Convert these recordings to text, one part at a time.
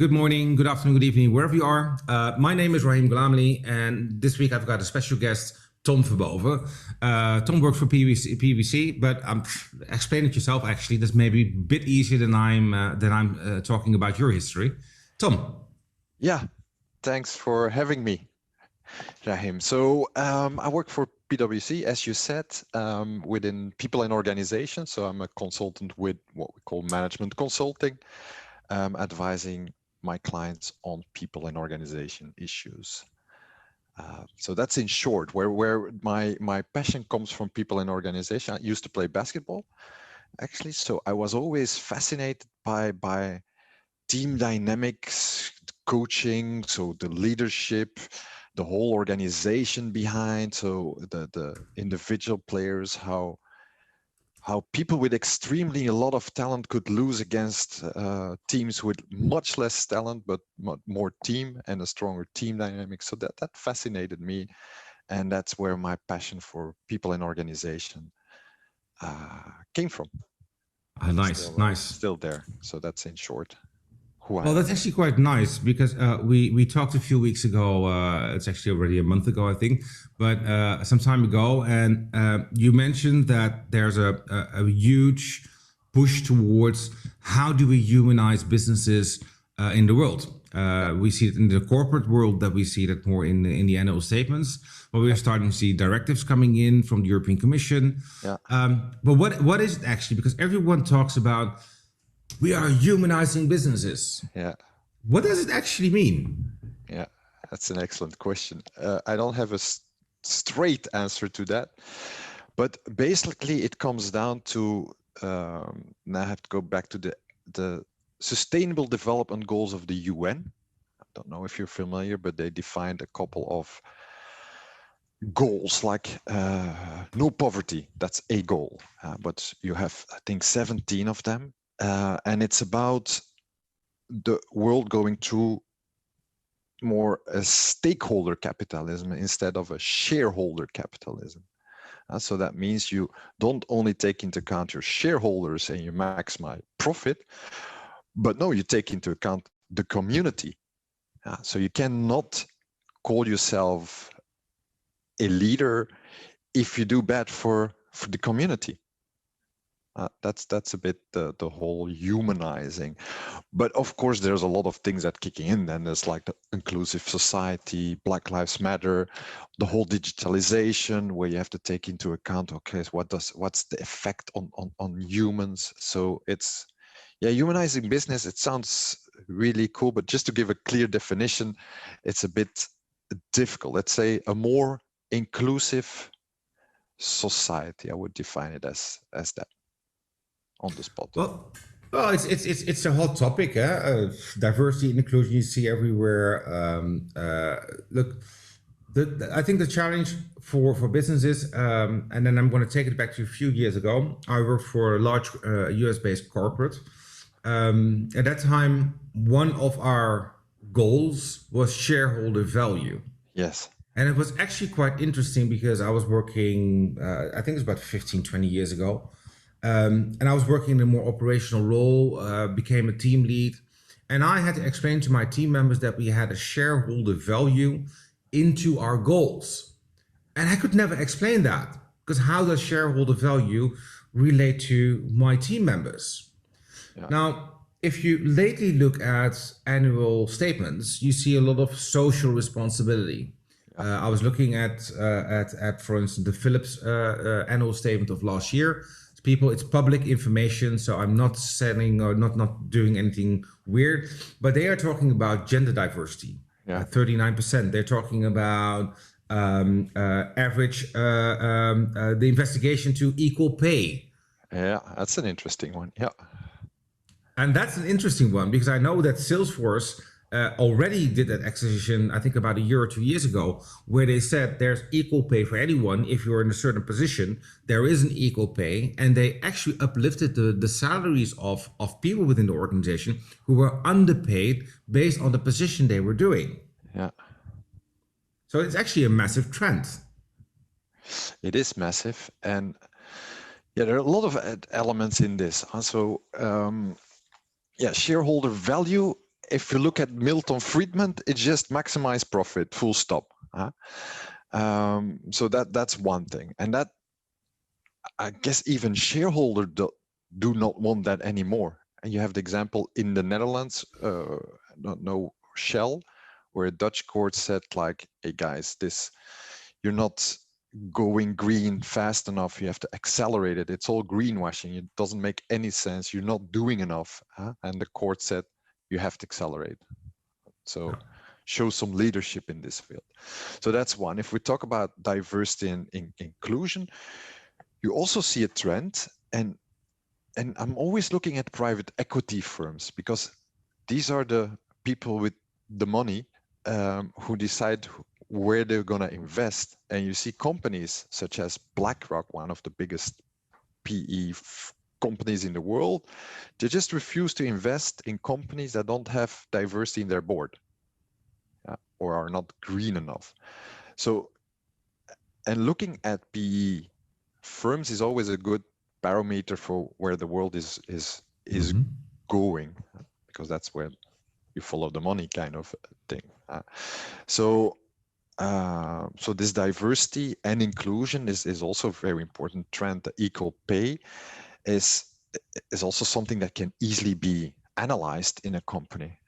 good morning, good afternoon, good evening, wherever you are. My name is Rahim Gulamali, and this week I've got a special guest, Tom Verboven. Tom works for PWC, but explain it yourself. Actually, that's maybe a bit easier than I'm talking about your history. Tom. Yeah, thanks for having me, Rahim. So I work for PWC, as you said, within people and organizations. So I'm a consultant with what we call management consulting, advising my clients on people and organization issues. So that's in short where my passion comes from. People and organization. I used to play basketball, actually, so I was always fascinated by team dynamics, coaching, so the leadership, the whole organization behind, so the individual players, how people with extremely a lot of talent could lose against teams with much less talent, but more team and a stronger team dynamic. So that fascinated me. And that's where my passion for people and organization came from. Nice. Still there. So that's in short. Well, that's actually quite nice because we talked a few weeks ago. It's actually already a month ago, I think, but some time ago, and you mentioned that there's a huge push towards how do we humanize businesses in the world. We see it in the corporate world, that we see that more in the annual statements, but we're starting to see directives coming in from the European Commission. Yeah. But what is it actually? Because everyone talks about we are humanizing businesses. Yeah. What does it actually mean? Yeah, that's an excellent question. I don't have a straight answer to that, but basically it comes down to, now I have to go back to the Sustainable Development Goals of the UN. I don't know if you're familiar, but they defined a couple of goals like no poverty. That's a goal, but you have, I think, 17 of them. And it's about the world going through more a stakeholder capitalism instead of a shareholder capitalism. So that means you don't only take into account your shareholders and you maximize profit, but no, you take into account the community. So you cannot call yourself a leader if you do bad for the community. That's a bit the whole humanizing, but of course there's a lot of things that kicking in. Then there's like the inclusive society, Black Lives Matter, the whole digitalization, where you have to take into account, okay, so what's the effect on humans? So it's, yeah, humanizing business. It sounds really cool, but just to give a clear definition, it's a bit difficult. Let's say a more inclusive society. I would define it as that. On the spot. Well, it's a hot topic. Diversity and inclusion you see everywhere. Look, I think the challenge for businesses, and then I'm going to take it back to a few years ago. I worked for a large US-based corporate. At that time, one of our goals was shareholder value. Yes. And it was actually quite interesting because I was working, I think it was about 15, 20 years ago. And I was working in a more operational role, became a team lead. And I had to explain to my team members that we had a shareholder value into our goals. And I could never explain that, because how does shareholder value relate to my team members? Yeah. Now, if you lately look at annual statements, you see a lot of social responsibility. I was looking at, for instance, the Philips annual statement of last year. It's public information, so I'm not selling or not doing anything weird, but they are talking about gender diversity, 39%. They're talking about average, the investigation to equal pay. Yeah, that's an interesting one. Yeah. And that's an interesting one because I know that Salesforce already did that exercise, I think about a year or 2 years ago, where they said there's equal pay for anyone. If you're in a certain position, there is an equal pay. And they actually uplifted the salaries of people within the organization who were underpaid based on the position they were doing. Yeah. So it's actually a massive trend. It is massive. And yeah, there are a lot of elements in this. So yeah, shareholder value if you look at Milton Friedman, it's just maximize profit, full stop. So that's one thing, and that I guess even shareholders do not want that anymore. And you have the example in the Netherlands, no Shell, where a Dutch court said like, "Hey guys, you're not going green fast enough. You have to accelerate it. It's all greenwashing. It doesn't make any sense. You're not doing enough." And the court said, "You have to accelerate." So show some leadership in this field. So that's one. If we talk about diversity and inclusion, you also see a trend, and I'm always looking at private equity firms, because these are the people with the money who decide where they're going to invest. And you see companies such as BlackRock, one of the biggest PE companies in the world, they just refuse to invest in companies that don't have diversity in their board, or are not green enough. So, and looking at PE firms is always a good barometer for where the world is going, because that's where you follow the money kind of thing. So this diversity and inclusion is also a very important trend. The equal pay is also something that can easily be analyzed in a company,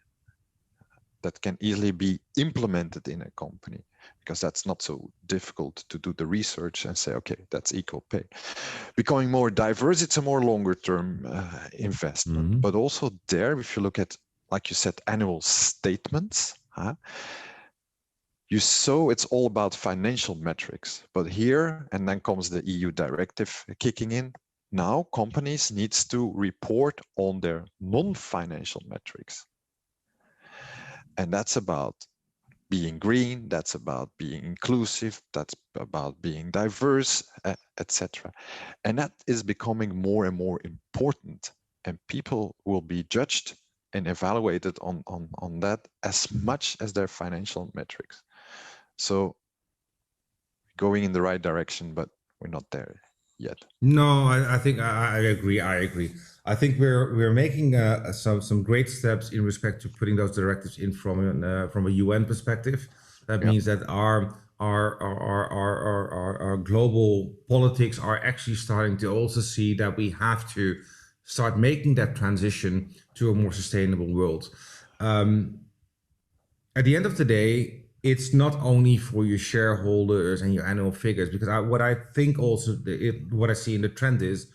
that can easily be implemented in a company, because that's not so difficult to do the research and say, okay, that's equal pay. Becoming more diverse, it's a more longer term investment. But also there, if you look at, like you said, annual statements, you saw it's all about financial metrics. But here, and then comes the EU directive kicking in, now companies needs to report on their non-financial metrics. And that's about being green, that's about being inclusive, that's about being diverse, etc. And that is becoming more and more important. And people will be judged and evaluated on that as much as their financial metrics. So going in the right direction, but we're not there yet. No, I think I agree. I think we're making some great steps in respect to putting those directives in from a UN perspective. That means that our global politics are actually starting to also see that we have to start making that transition to a more sustainable world. At the end of the day, it's not only for your shareholders and your annual figures, because what I think also, what I see in the trend is,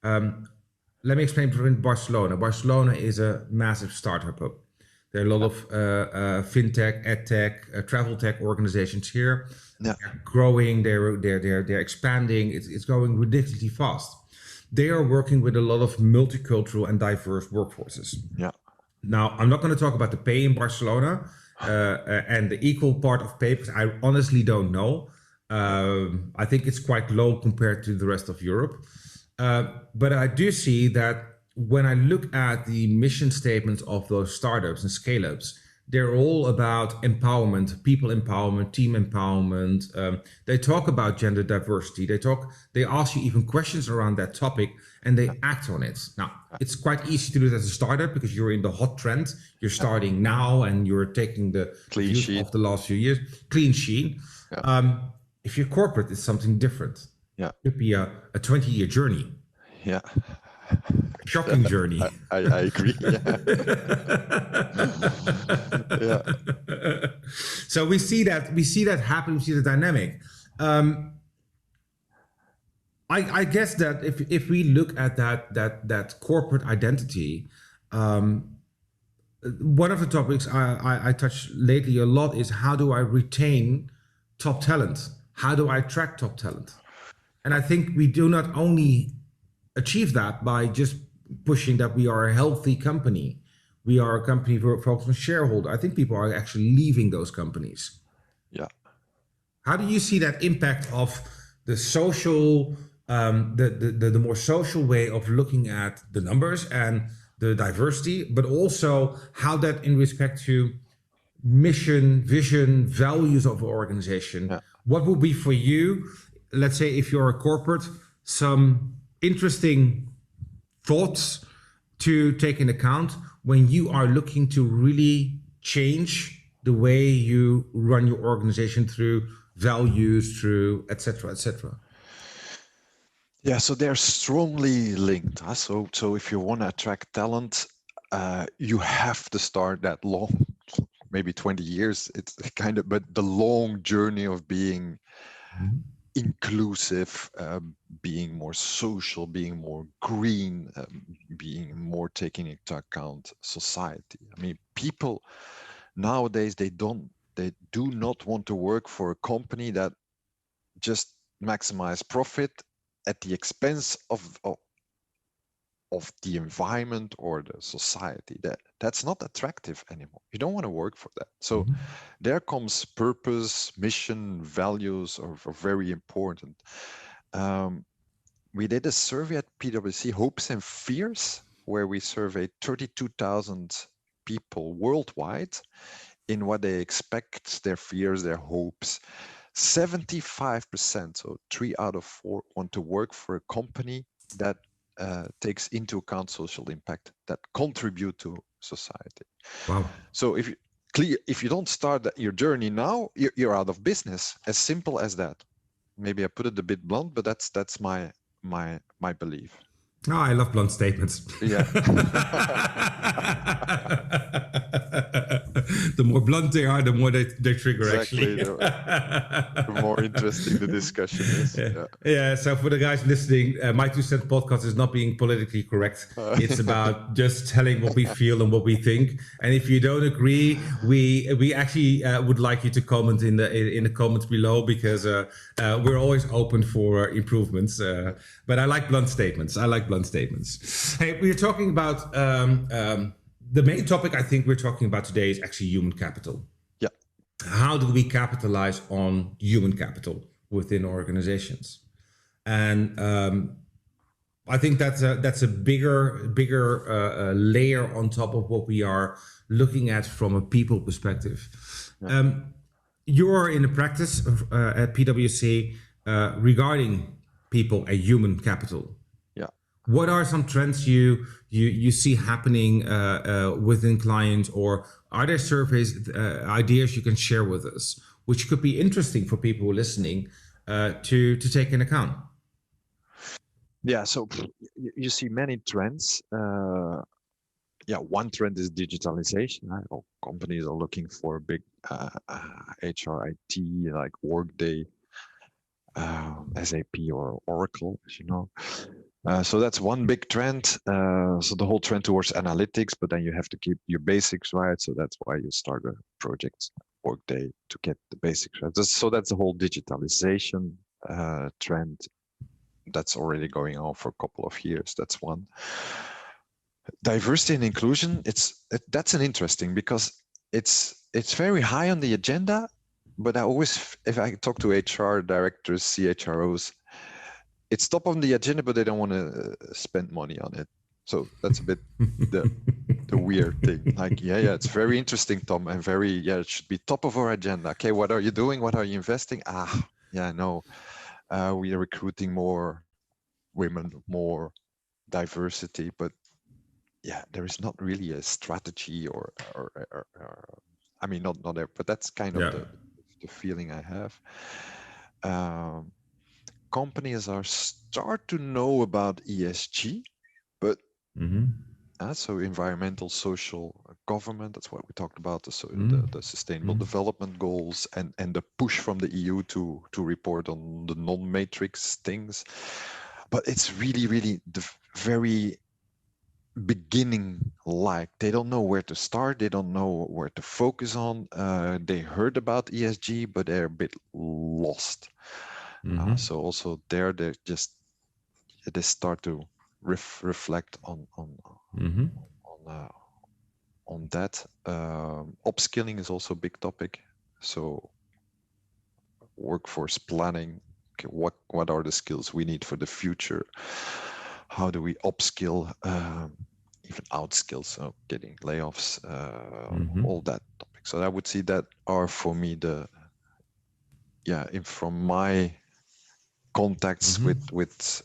let me explain. In Barcelona is a massive startup hub. There are a lot of fintech, edtech, travel tech organizations here. They're growing, they're expanding. It's going ridiculously fast. They are working with a lot of multicultural and diverse workforces. Yeah. Now, I'm not going to talk about the pay in Barcelona and the equal part of pay, because I honestly don't know. I think it's quite low compared to the rest of Europe. But I do see that when I look at the mission statements of those startups and scale-ups, they're all about empowerment, people empowerment, team empowerment. They talk about gender diversity. They ask you even questions around that topic, and they act on it. Now, it's quite easy to do that as a startup, because you're in the hot trend. You're starting now, and you're taking the clean sheet of the last few years. Clean sheet. If you're corporate, it's something different. Yeah. It could be a 20-year journey. Yeah. Shocking journey. I agree. Yeah. So we see that happen. We see the dynamic. I guess that if we look at that corporate identity, one of the topics I touched lately a lot is, how do I retain top talent? How do I attract top talent? And I think we do not only achieve that by just pushing that we are a healthy company. We are a company focused on shareholder. I think people are actually leaving those companies. Yeah. How do you see that impact of the social, the more social way of looking at the numbers and the diversity, but also how that in respect to mission, vision, values of an organization, what would be for you, let's say if you're a corporate, some interesting thoughts to take into account when you are looking to really change the way you run your organization through values, through et cetera, et cetera? Yeah, so they're strongly linked. So if you want to attract talent, you have to start that long, maybe 20 years. It's kind of, but the long journey of being inclusive, being more social, being more green, being more taking into account society. I mean, people nowadays, they do not want to work for a company that just maximize profit at the expense of the environment or the society. That's not attractive anymore. You don't want to work for that. So there comes purpose, mission, values are very important. We did a survey at PwC, Hopes and Fears, where we surveyed 32,000 people worldwide in what they expect, their fears, their hopes. 75%, so 3 out of 4, want to work for a company that takes into account social impact, that contribute to society. Wow. So if you don't start your journey now, you're out of business. As simple as that. Maybe I put it a bit blunt, but that's my belief. Oh, I love blunt statements. Yeah. The more blunt they are, the more they trigger, exactly. actually. The more interesting the discussion is. Yeah. So for the guys listening, my 2 Cent podcast is not being politically correct. It's about just telling what we feel and what we think. And if you don't agree, we actually would like you to comment in the comments below, because we're always open for improvements. But I like blunt statements. Hey, we're talking about the main topic I think we're talking about today is actually human capital. Yeah. How do we capitalize on human capital within organizations? And I think that's a bigger layer on top of what we are looking at from a people perspective. Yeah. You're in a practice at PwC regarding people and human capital. What are some trends you see happening within clients, or are there surveys, ideas you can share with us, which could be interesting for people who are listening to take into account? Yeah, so you see many trends. One trend is digitalization. All companies are looking for big HR IT like Workday, SAP or Oracle, as you know. So that's one big trend. So the whole trend towards analytics, but then you have to keep your basics right. So that's why you start a project Workday to get the basics right. So that's the whole digitalization trend that's already going on for a couple of years. That's one. Diversity and inclusion. That's an interesting, because it's very high on the agenda. But I always, if I talk to HR directors, CHROs, it's top on the agenda, but they don't want to spend money on it. So that's a bit the weird thing. Like, it's very interesting, Tom, and it should be top of our agenda. Okay, what are you doing? What are you investing? No, we are recruiting more women, more diversity, but there is not really a strategy or I mean, not there, but that's kind of the feeling I have. Companies are start to know about ESG, but so environmental, social, government. That's what we talked about. The sustainable development goals and the push from the EU to report on the non-matrix things. But it's really the very beginning. Like, they don't know where to start. They don't know where to focus on. They heard about ESG, but they're a bit lost. So also there, they start to reflect on that. Upskilling is also a big topic. So workforce planning. Okay, what are the skills we need for the future? How do we upskill, even outskill? So getting layoffs, all that topic. So I would see that are for me from my contacts with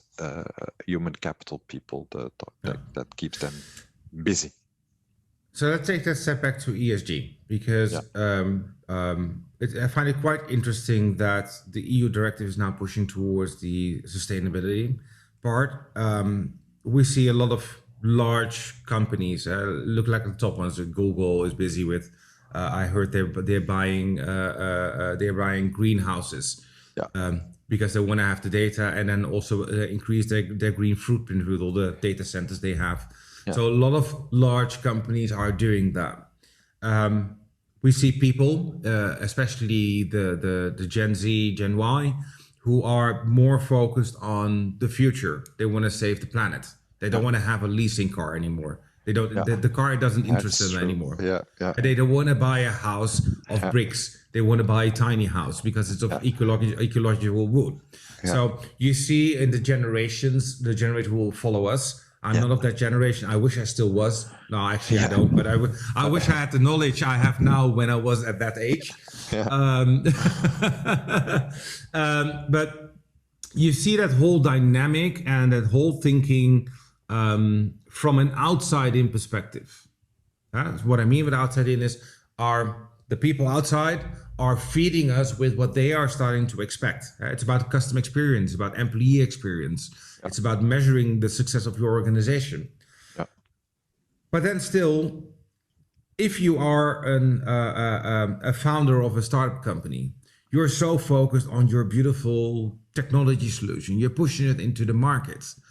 human capital people that keeps them busy. So let's take that step back to ESG because I find it quite interesting that the EU directive is now pushing towards the sustainability part. We see a lot of large companies look like the top ones. Google is busy with. I heard they're buying greenhouses because they want to have the data and then also increase their green footprint with all the data centers they have. Yeah. So a lot of large companies are doing that. We see people, especially the Gen Z, Gen Y, who are more focused on the future. They want to save the planet. They don't want to have a leasing car anymore. They don't. The car doesn't interest them anymore. They don't want to buy a house of bricks. They want to buy a tiny house because it's of ecological wood. So you see in the generations, the generation who will follow us. I'm not of that generation. I wish I still was. No, actually I don't. But I wish I had the knowledge I have now when I was at that age. But you see that whole dynamic and that whole thinking from an outside-in perspective. What I mean with outside-in is the people outside are feeding us with what they are starting to expect. It's about customer experience, about employee experience. It's about measuring the success of your organization. But then still, if you are a founder of a startup company, you're so focused on your beautiful technology solution. You're pushing it into the markets.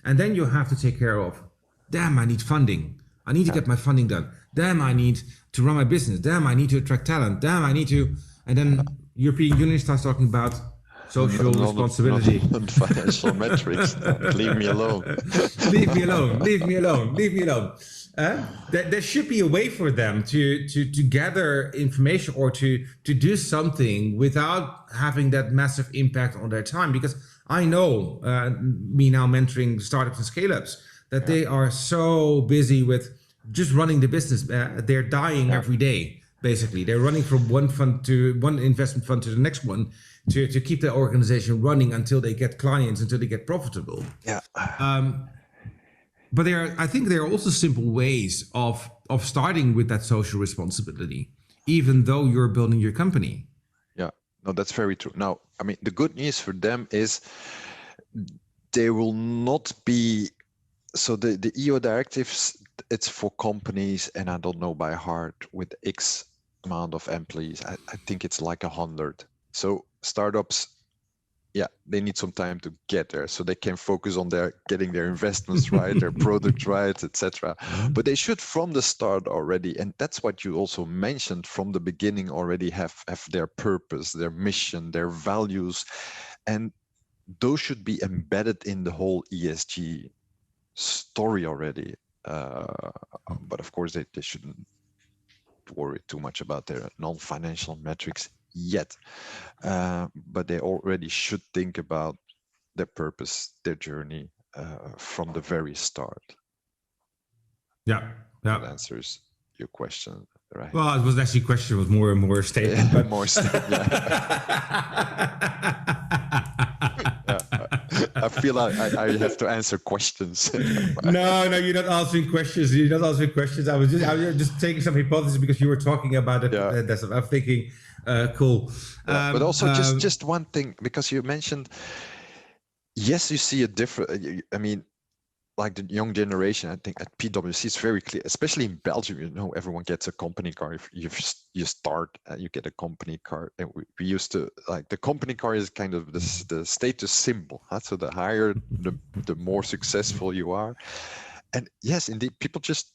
And then you have to take care of, damn, I need funding. I need to get my funding done. Damn, I need to run my business. Damn, I need to attract talent. Damn, I need to... And then European Union starts talking about social responsibility. Non-financial metrics. Leave me alone. Leave me alone. Leave me alone. Leave me alone. There should be a way for them to gather information or to do something without having that massive impact on their time. Because I know, me now mentoring startups and scale-ups, that they are so busy with just running the business. They're dying every day, basically. They're running from one investment fund to the next one to keep their organization running until they get clients, until they get profitable. But I think there are also simple ways of starting with that social responsibility, even though you're building your company. Yeah, no, that's very true. Now, I mean, the good news for them is they will not be, so the EU directives, it's for companies, and I don't know by heart, with X amount of employees. I think it's like 100. So startups, they need some time to get there, so they can focus on getting their investments right, their product right, etc. But they should from the start already, and that's what you also mentioned from the beginning already, have their purpose, their mission, their values, and those should be embedded in the whole ESG story already. But of course, they shouldn't worry too much about their non-financial metrics yet, but they already should think about their purpose, their journey from the very start. That answers your question, right? Well, it was actually a question, was more and more a statement. But... more statement. I feel like I have to answer questions. No, you're not answering questions. You're not answering questions. I was just taking some hypothesis because you were talking about it. I'm thinking, cool. But also just one thing, because you mentioned, yes, you see a different, I mean, like the young generation, I think at PWC it's very clear, especially in Belgium, you know, everyone gets a company car. If you start, you get a company car. And we used to, like, the company car is kind of the status symbol. So the higher, the more successful you are. And yes, indeed, people just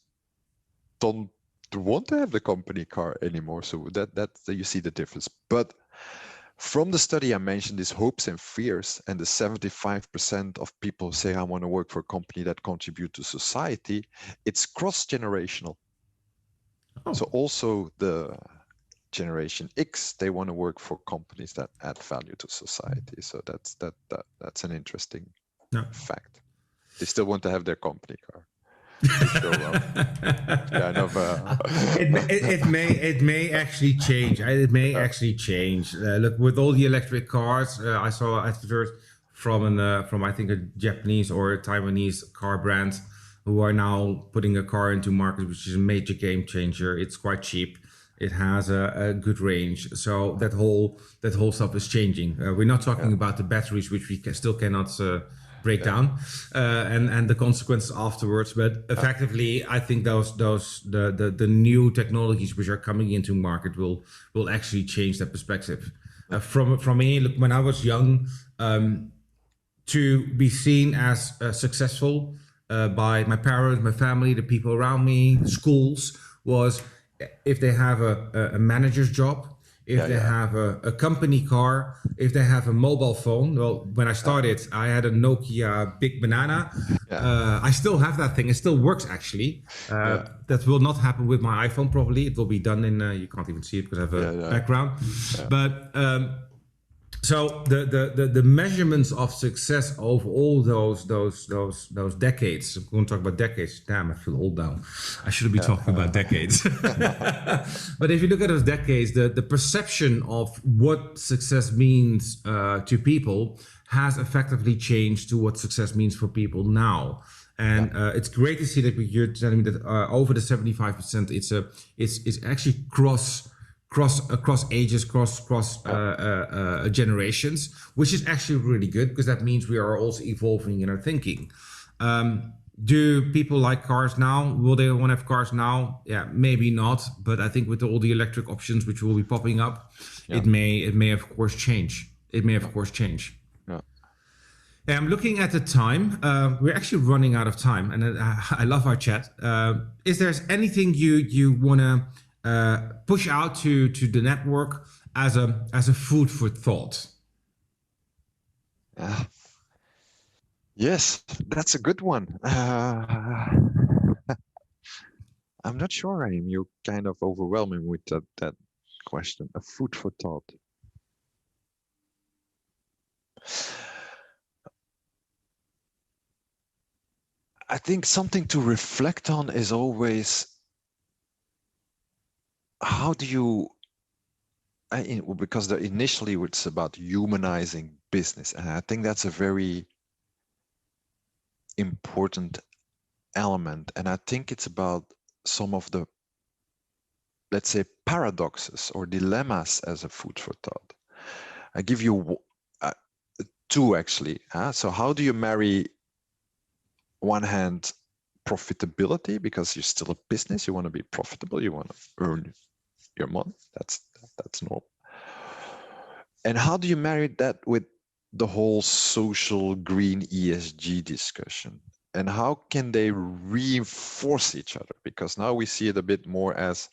don't want to have the company car anymore. So that you see the difference. But from the study I mentioned, these hopes and fears, and the 75% of people say, I want to work for a company that contribute to society, it's cross-generational. So also the Generation X, they want to work for companies that add value to society. So that's an interesting fact. They still want to have their company car. Kind of, it may actually change. It may actually change. Look, with all the electric cars, I saw adverts from I think a Japanese or a Taiwanese car brand who are now putting a car into market, which is a major game changer. It's quite cheap. It has a good range. So that whole stuff is changing. We're not talking Yeah. about the batteries, which we still cannot break Yeah. down, and the consequences afterwards. But effectively, I think the new technologies which are coming into market will actually change that perspective. From me, look, when I was young, to be seen as successful by my parents, my family, the people around me, the schools, was if they have a manager's job, if they have a company car, if they have a mobile phone. Well, when I started, I had a Nokia Big Banana. I still have that thing. It still works, actually. That will not happen with my iPhone, probably. It will be done in, you can't even see it because I have a background. But so the measurements of success over all those decades. I'm going to talk about decades. Damn, I feel old now. I shouldn't be talking about decades. But if you look at those decades, the perception of what success means to people has effectively changed to what success means for people now. And it's great to see that you're telling me that over the 75%, it's actually across ages, cross generations, which is actually really good because that means we are also evolving in our thinking. Do people like cars now? Will they want to have cars now? Yeah, maybe not. But I think with all the electric options which will be popping up, it may of course change. It may of course change. Yeah, I'm looking at the time. We're actually running out of time, and I love our chat. Is there anything you want to push out to the network as a food for thought? Yes, that's a good one. I'm not sure, Rahim. You kind of overwhelming with that question. A food for thought. I think something to reflect on is always how do you, because initially it's about humanizing business, and I think that's a very important element. And I think it's about some of the, let's say, paradoxes or dilemmas as a food for thought. I give you two actually. So how do you marry, one hand, profitability, because you're still a business, you want to be profitable, you want to earn your money, that's normal. And how do you marry that with the whole social green ESG discussion? And how can they reinforce each other? Because now we see it a bit more as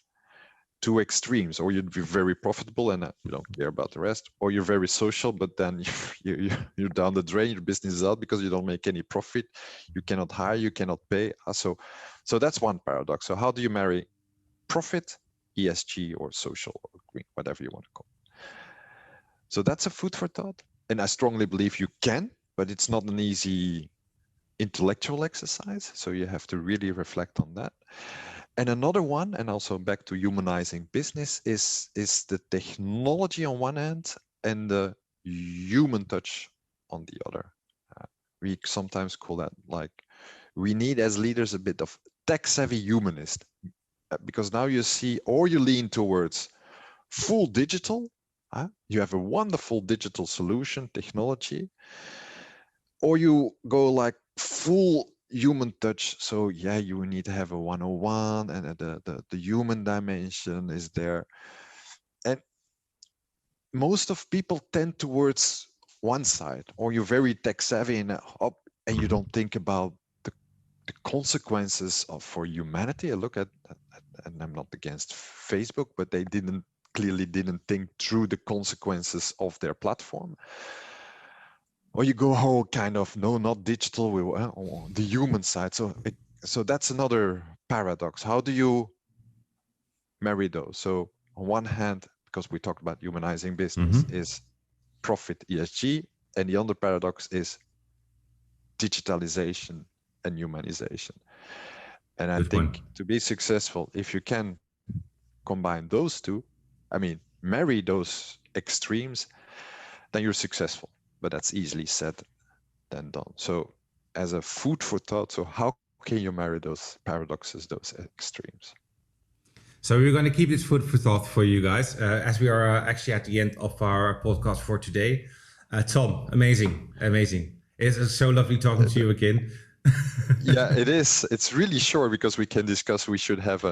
two extremes, or you'd be very profitable and you don't care about the rest, or you're very social, but then you're down the drain, your business is out because you don't make any profit, you cannot hire, you cannot pay. So that's one paradox. So how do you marry profit, ESG, or social, or green, whatever you want to call it? So that's a food for thought. And I strongly believe you can, but it's not an easy intellectual exercise. So you have to really reflect on that. And another one, and also back to humanizing business, is the technology on one hand and the human touch on the other. We sometimes call that, like, we need as leaders a bit of tech-savvy humanist, because now you see, or you lean towards full digital. You have a wonderful digital solution, technology, or you go like full human touch. So yeah, you need to have a 101, and the human dimension is there. And most of people tend towards one side, or you're very tech savvy and you don't think about the consequences for humanity. I look at, and I'm not against Facebook, but they clearly didn't think through the consequences of their platform. Or you go whole kind of, no, not digital, the human side. So that's another paradox. How do you marry those? So on one hand, because we talked about humanizing business, is profit, ESG, and the other paradox is digitalization and humanization. And I think to be successful, if you can combine those two, marry those extremes, then you're successful. But that's easily said than done. So as a food for thought, so how can you marry those paradoxes, those extremes? So we're going to keep this food for thought for you guys, as we are actually at the end of our podcast for today. Tom, amazing. It's so lovely talking to you again. Yeah, it is. It's really short because we can discuss. We should have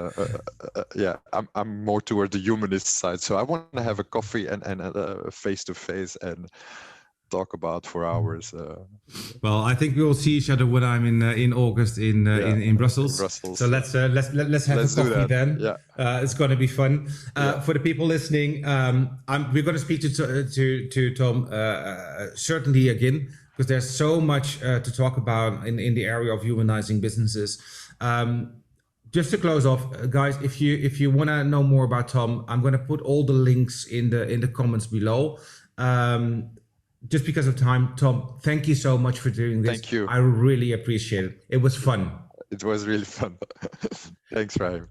yeah. I'm more toward the humanist side, so I want to have a coffee and a face to face and talk about for hours. Well, I think we will see each other when I'm in August in Brussels. So let's have a coffee then. Yeah. It's going to be fun. For the people listening, we're going to speak to Tom certainly again, because there's so much to talk about in the area of humanizing businesses. Just to close off, guys, if you want to know more about Tom, I'm going to put all the links in the comments below. Just because of time, Tom, thank you so much for doing this. Thank you. I really appreciate it. It was fun. It was really fun. Thanks, Rahim.